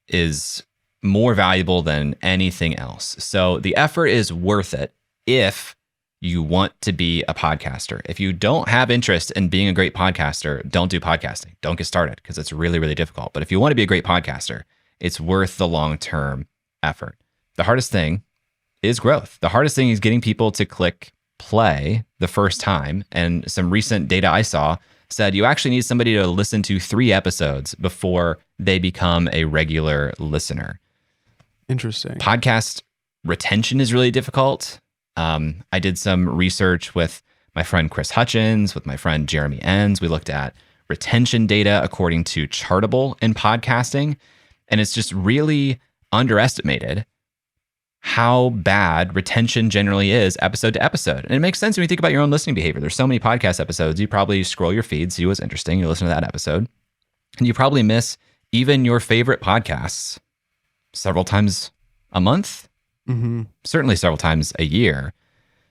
is more valuable than anything else. So the effort is worth it if you want to be a podcaster. If you don't have interest in being a great podcaster, don't do podcasting. Don't get started because it's really, really difficult. But if you want to be a great podcaster, it's worth the long-term effort. The hardest thing is growth. The hardest thing is getting people to click play the first time. And some recent data I saw said you actually need somebody to listen to 3 episodes before they become a regular listener. Interesting. Podcast retention is really difficult. I did some research with my friend Chris Hutchins, with my friend Jeremy Enns. We looked at retention data according to Chartable in podcasting, and it's just really underestimated how bad retention generally is episode to episode. And it makes sense when you think about your own listening behavior. There's so many podcast episodes. You probably scroll your feed, see what's interesting, you listen to that episode, and you probably miss even your favorite podcasts several times a month, certainly several times a year.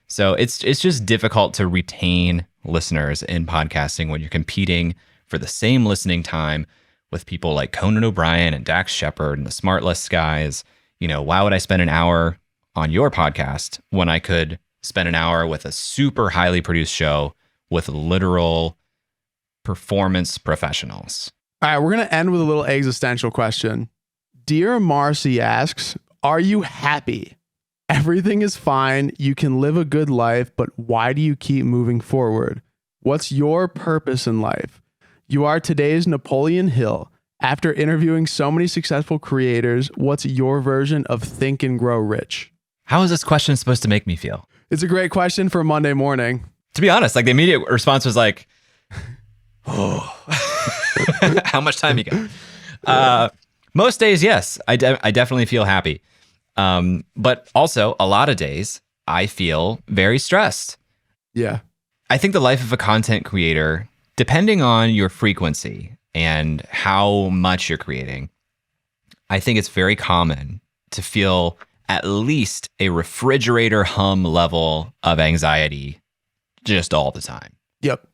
So it's just difficult to retain listeners in podcasting when you're competing for the same listening time with people like Conan O'Brien and Dax Shepard and the Smartless guys. Why would I spend an hour on your podcast when I could spend an hour with a super highly produced show with literal performance professionals? All right, we're going to end with a little existential question. Dear Marcy asks, are you happy? Everything is fine. You can live a good life, but why do you keep moving forward? What's your purpose in life? You are today's Napoleon Hill. After interviewing so many successful creators, what's your version of Think and Grow Rich? How is this question supposed to make me feel? It's a great question for a Monday morning. To be honest, like the immediate response was like, oh, how much time you got? Most days, yes, I definitely feel happy. But also a lot of days I feel very stressed. Yeah. I think the life of a content creator, depending on your frequency and how much you're creating, I think it's very common to feel at least a refrigerator hum level of anxiety just all the time. Yep.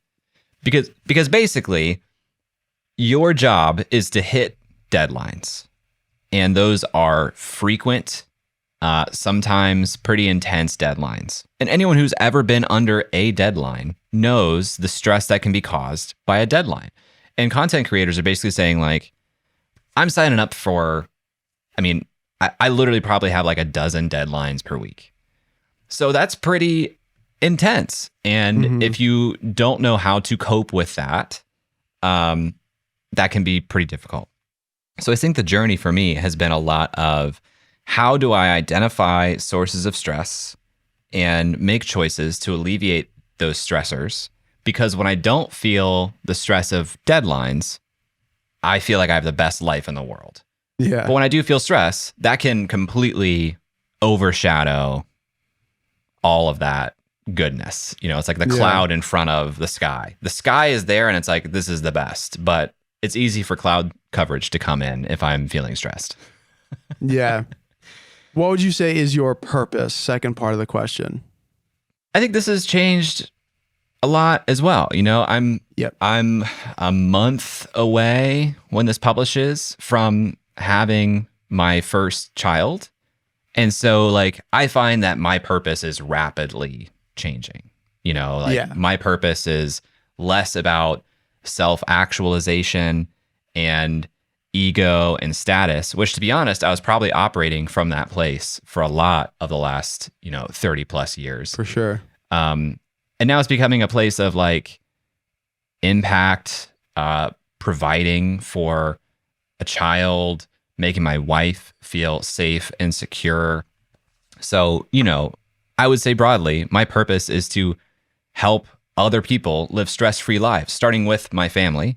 Because basically your job is to hit deadlines, and those are frequent, sometimes pretty intense deadlines. And anyone who's ever been under a deadline knows the stress that can be caused by a deadline. And content creators are basically saying like, I'm signing up for, I literally probably have like a dozen deadlines per week. So that's pretty intense. And if you don't know how to cope with that, that can be pretty difficult. So I think the journey for me has been a lot of how do I identify sources of stress and make choices to alleviate those stressors? Because when I don't feel the stress of deadlines, I feel like I have the best life in the world. Yeah. But when I do feel stress, that can completely overshadow all of that goodness. It's like the cloud in front of the sky. The sky is there and it's like, this is the best, but it's easy for cloud coverage to come in if I'm feeling stressed. Yeah. What would you say is your purpose? Second part of the question. I think this has changed a lot as well. I'm a month away when this publishes from having my first child. And so like, I find that my purpose is rapidly changing. My purpose is less about self-actualization and ego and status, which to be honest, I was probably operating from that place for a lot of the last, 30 plus years. For sure. And now it's becoming a place of like impact, providing for a child, making my wife feel safe and secure. So, I would say broadly, my purpose is to help other people live stress-free lives, starting with my family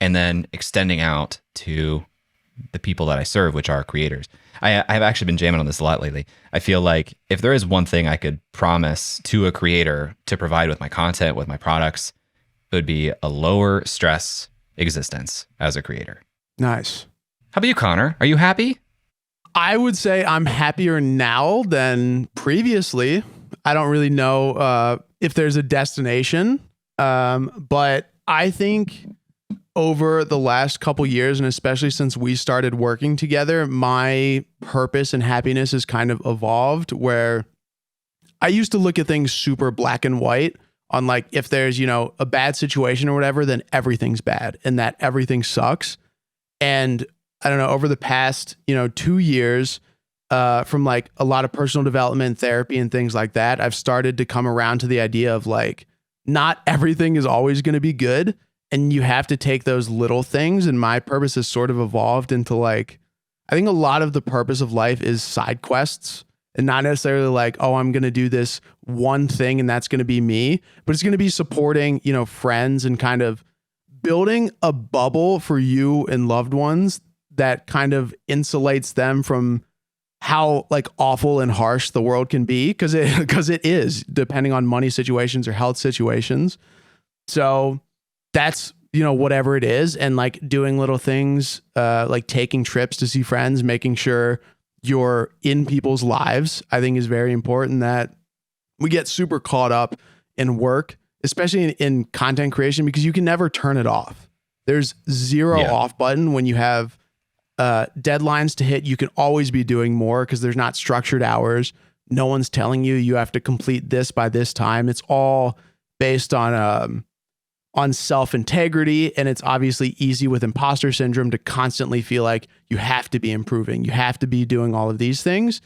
and then extending out to the people that I serve, which are creators. I've actually been jamming on this a lot lately. I feel like if there is one thing I could promise to a creator to provide with my content, with my products, it would be a lower stress existence as a creator. Nice. How about you, Connor? Are you happy? I would say I'm happier now than previously. I don't really know if there's a destination, but I think over the last couple years, and especially since we started working together, my purpose and happiness has kind of evolved, where I used to look at things super black and white on like, if there's, a bad situation or whatever, then everything's bad and that everything sucks. And I don't know, over the past, 2 years, from like a lot of personal development, therapy and things like that, I've started to come around to the idea of like, not everything is always going to be good. And you have to take those little things. And my purpose has sort of evolved into like, I think a lot of the purpose of life is side quests, and not necessarily like, oh, I'm going to do this one thing and that's going to be me, but it's going to be supporting, friends and kind of building a bubble for you and loved ones that kind of insulates them from how like awful and harsh the world can be. Cause it is, depending on money situations or health situations. So that's, whatever it is. And like doing little things, like taking trips to see friends, making sure you're in people's lives, I think is very important. That we get super caught up in work, especially in content creation, because you can never turn it off. There's zero off button when you have deadlines to hit. You can always be doing more because there's not structured hours. No one's telling you have to complete this by this time. It's all based on self-integrity. And it's obviously easy with imposter syndrome to constantly feel like you have to be improving. You have to be doing all of these things.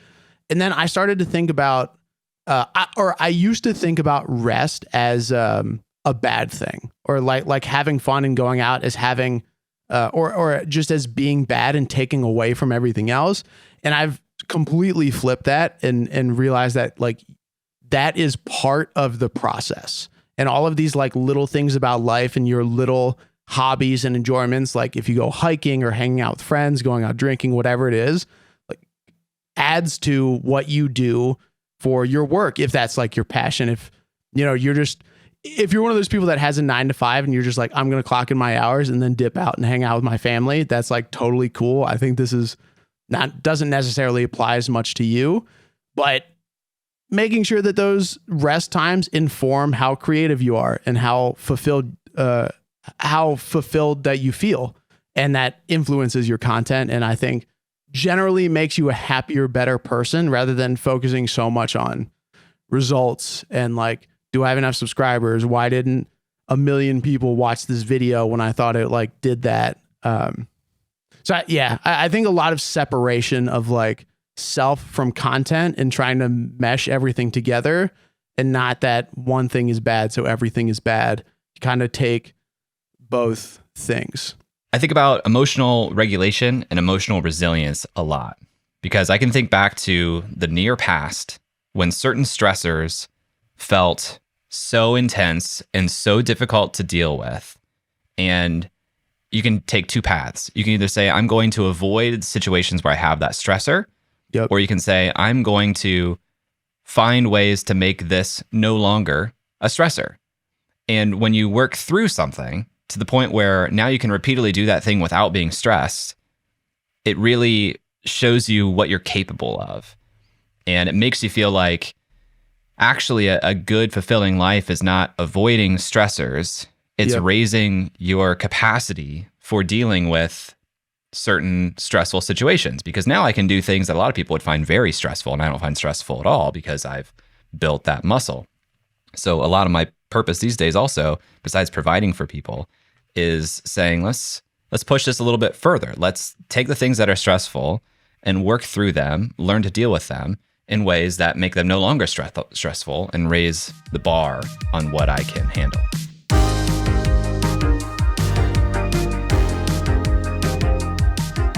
And then I started to think about, I used to think about rest as a bad thing, or like having fun and going out as having, or just as being bad and taking away from everything else. And I've completely flipped that and realized that like that is part of the process. And all of these like little things about life and your little hobbies and enjoyments, like if you go hiking or hanging out with friends, going out drinking, whatever it is, like adds to what you do for your work. If that's like your passion, if you're one of those people that has a 9 to 5 and you're just like, I'm going to clock in my hours and then dip out and hang out with my family, that's like totally cool. I think this is doesn't necessarily apply as much to you, but making sure that those rest times inform how creative you are and how fulfilled that you feel, and that influences your content. And I think generally makes you a happier, better person, rather than focusing so much on results and like, do I have enough subscribers? Why didn't 1 million people watch this video when I thought it like did that? I think a lot of separation of like self from content and trying to mesh everything together, and not that one thing is bad, so everything is bad. You kind of take both things. I think about emotional regulation and emotional resilience a lot, because I can think back to the near past when certain stressors felt so intense and so difficult to deal with. And you can take two paths. You can either say, I'm going to avoid situations where I have that stressor. Yep. Or you can say, I'm going to find ways to make this no longer a stressor. And when you work through something to the point where now you can repeatedly do that thing without being stressed, it really shows you what you're capable of. And it makes you feel like actually a good, fulfilling life is not avoiding stressors. It's raising your capacity for dealing with certain stressful situations, because now I can do things that a lot of people would find very stressful, and I don't find stressful at all because I've built that muscle. So a lot of my purpose these days also, besides providing for people, is saying let's let's push this a little bit further. Let's take the things that are stressful and work through them, learn to deal with them in ways that make them no longer stressful and raise the bar on what I can handle.